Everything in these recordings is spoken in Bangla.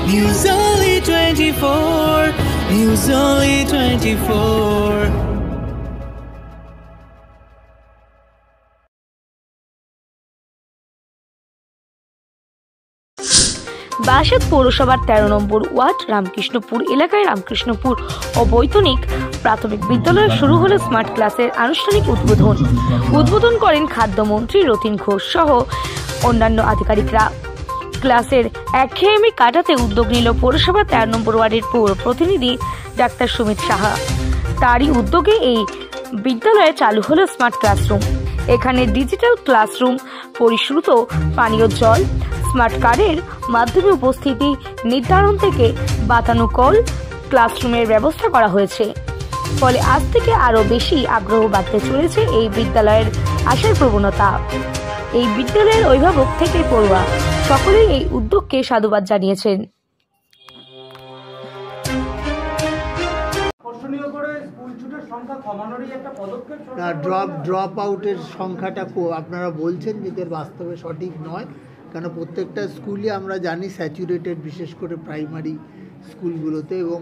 News Only 24. News Only 24. Barasat পৌরসভার ১৩ নম্বর ওয়ার্ড রামকৃষ্ণপুর এলাকায় রামকৃষ্ণপুর অবৈতনিক প্রাথমিক বিদ্যালয়ে শুরু হলো স্মার্ট ক্লাসের আনুষ্ঠানিক উদ্বোধন করেন খাদ্যমন্ত্রী রতিন ঘোষ সহ অন্যান্য আধিকারিকরা। ক্লাসের একঘেয়েমি কাটাতে উদ্যোগ নিল পৌরসভার ১৩ নম্বর ওয়ার্ডের পৌর প্রতিনিধি ডাক্তার সুমিত সাহা। তারই উদ্যোগে এই বিদ্যালয়ে চালু হলো স্মার্ট ক্লাসরুম। এখানে ডিজিটাল ক্লাসরুম, পরিশ্রুত পানীয় জল, স্মার্ট কার্ডের মাধ্যমে উপস্থিতি নির্ধারণ থেকে বাতানুকূল ক্লাসরুমের ব্যবস্থা করা হয়েছে। ফলে আজ থেকে আরও বেশি আগ্রহ বাড়তে চলেছে এই বিদ্যালয়ের আসার প্রবণতা। এই বিদ্যালয়ের অভিভাবক থেকে পড়ুয়া সকলেই এই উদ্যোগকে সাধুবাদ জানিয়েছেন। ড্রপ আউটের সংখ্যাটা আপনারা বলছেন যেটা বাস্তবে সঠিক নয়, কেন প্রত্যেকটা স্কুলে আমরা জানি স্যাচুরেটেড, বিশেষ করে প্রাইমারি স্কুলগুলোতে। এবং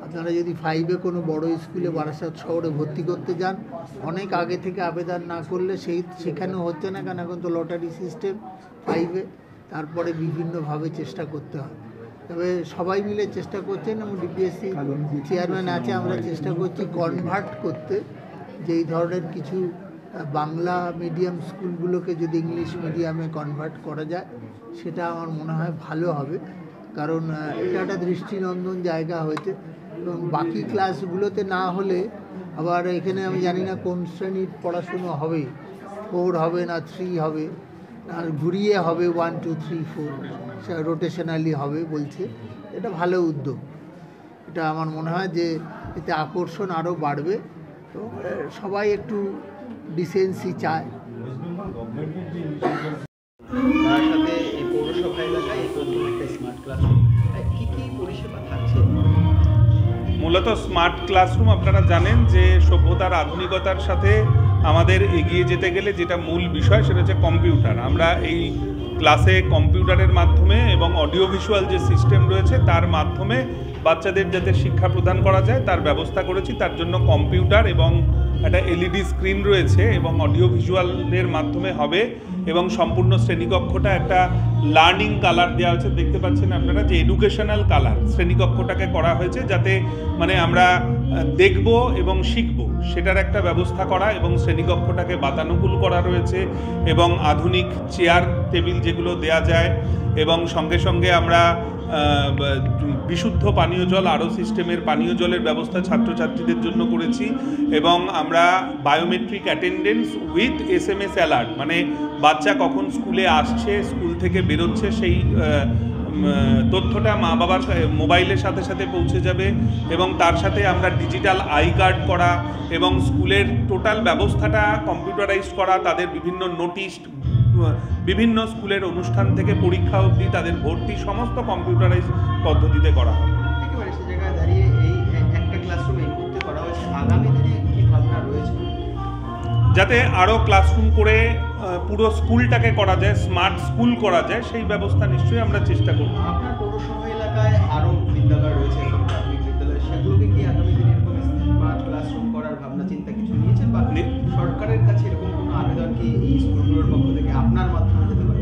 আপনারা যদি 5-এ কোনো বড় স্কুলে বারাসাত শহরে ভর্তি করতে যান, অনেক আগে থেকে আবেদন না করলে সেখানেও হচ্ছে না, কারণ এখন তো লটারি সিস্টেম 5-এ। তারপরে বিভিন্নভাবে চেষ্টা করতে হয়। তবে সবাই মিলে চেষ্টা করছেন এবং ডিপিএসসি চেয়ারম্যান আছে, আমরা চেষ্টা করছি কনভার্ট করতে, যে এই ধরনের কিছু বাংলা মিডিয়াম স্কুলগুলোকে যদি ইংলিশ মিডিয়ামে কনভার্ট করা যায়, সেটা আমার মনে হয় ভালো হবে। কারণ এটা একটা দৃষ্টিনন্দন জায়গা হয়েছে। এবং বাকি ক্লাসগুলোতে না হলে আবার এখানে আমি জানি না কোন শ্রেণীর পড়াশুনো হবে, 4 হবে না 3 হবে, আর ঘুরিয়ে হবে 1 2 3 4, রোটেশনালি হবে বলছে। এটা ভালো উদ্যোগ। এটা আমার মনে হয় যে এতে আকর্ষণ আরও বাড়বে। তো সবাই একটু ডিসেন্সি চায়। সাথে এই পৌরসভা এলাকায় এই প্রথম একটা স্মার্ট ক্লাসরুম, কী কী পরিষেবা থাকছে? মূলত স্মার্ট ক্লাসরুম আপনারা জানেন যে সভ্যতার আধুনিকতার সাথে আমাদের এগিয়ে যেতে গেলে যেটা মূল বিষয় সেটা হচ্ছে কম্পিউটার। আমরা এই ক্লাসে কম্পিউটারের মাধ্যমে এবং অডিও ভিজুয়াল যে সিস্টেম রয়েছে তার মাধ্যমে বাচ্চাদের যাতে শিক্ষা প্রদান করা যায় তার ব্যবস্থা করেছি। তার জন্য কম্পিউটার এবং একটা এলইডি স্ক্রিন রয়েছে এবং অডিও ভিজুয়ালের মাধ্যমে হবে। এবং সম্পূর্ণ শ্রেণীকক্ষটা একটা লার্নিং কালার দেওয়া হয়েছে, দেখতে পাচ্ছেন আপনারা যে এডুকেশনাল কালার শ্রেণীকক্ষটাকে করা হয়েছে, যাতে মানে আমরা দেখব এবং শিখব সেটার একটা ব্যবস্থা করা। এবং শ্রেণীকক্ষটাকে বাতানুকূল করা রয়েছে এবং আধুনিক চেয়ার টেবিল যেগুলো দেয়া যায়, এবং সঙ্গে সঙ্গে আমরা বিশুদ্ধ পানীয় জল, আরও সিস্টেমের পানীয় জলের ব্যবস্থা ছাত্রছাত্রীদের জন্য করেছি। এবং আমরা biometric attendance with SMS alert, মানে বাচ্চা কখন স্কুলে আসছে, স্কুল থেকে বেরোচ্ছে, সেই তথ্যটা মা বাবার মোবাইলের সাথে সাথে পৌঁছে যাবে। এবং তার সাথে আমরা ডিজিটাল আই কার্ড করা এবং স্কুলের টোটাল ব্যবস্থাটা কম্পিউটারাইজ করা, তাদের বিভিন্ন নোটিশ, বিভিন্ন স্কুলের অনুষ্ঠান থেকে পরীক্ষা অবধি তাদের ভর্তি সমস্ত কম্পিউটারাইজ পদ্ধতিতে করা হবে। একেবারে সে জায়গায় দাঁড়িয়ে এই একটা ক্লাসরুম এই মুহূর্তে করা হয়েছে, আগামী দিনে কী ভাবনা রয়েছে? যাতে আরও ক্লাসরুম করে পুরো স্কুলটাকে করা যায়, স্মার্ট স্কুল করা যায়, সেই ব্যবস্থা নিশ্চয়ই আমরা চেষ্টা করব। আপনার পৌরসভা এলাকায় আরও বিদ্যালয় রয়েছে, প্রাথমিক বিদ্যালয়, সেগুলোকে কি আগামী দিনে এরকম স্মার্ট ক্লাসরুম করার ভাবনা চিন্তা কিছু নিয়েছেন, বা সরকারের কাছে এরকম কোনো আবেদন কি এই স্কুলগুলোর পক্ষ থেকে আপনার মাধ্যমে যেতে পারে?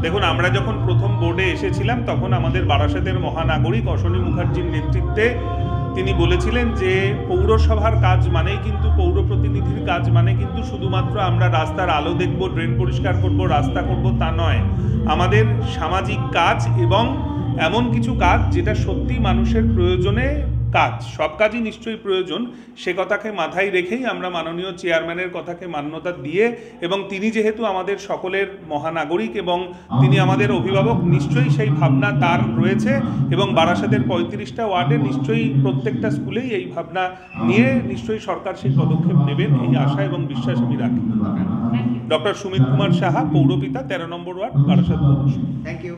দেখুন, আমরা যখন প্রথম বোর্ডে এসেছিলাম তখন আমাদের বারাসাতের মহানাগরিক অশ্বনী মুখার্জির নেতৃত্বে তিনি বলেছিলেন যে পৌরসভার কাজ মানেই কিন্তু, পৌর প্রতিনিধির কাজ মানে কিন্তু শুধুমাত্র আমরা রাস্তার আলো দেখব, ড্রেন পরিষ্কার করব, রাস্তা করব, তা নয়। আমাদের সামাজিক কাজ এবং এমন কিছু কাজ যেটা সত্যি মানুষের প্রয়োজনে কাজ, সব কাজই নিশ্চয়ই প্রয়োজন, সে কথাকে মাথায় রেখেই আমরা মাননীয় চেয়ারম্যানের কথাকে মান্যতা দিয়ে, এবং তিনি যেহেতু আমাদের সকলের মহানাগরিক এবং তিনি আমাদের অভিভাবক, নিশ্চয়ই সেই ভাবনা তার রয়েছে। এবং বারাসাতের 35টা ওয়ার্ডে নিশ্চয়ই প্রত্যেকটা স্কুলেই এই ভাবনা নিয়ে নিশ্চয়ই সরকার সেই পদক্ষেপ নেবেন, এই আশা এবং বিশ্বাস আমি রাখি। ডক্টর সুমিত কুমার সাহা, পৌরপিতা, 13 নম্বর ওয়ার্ড, বারাসাত পৌরসভা। Thank you.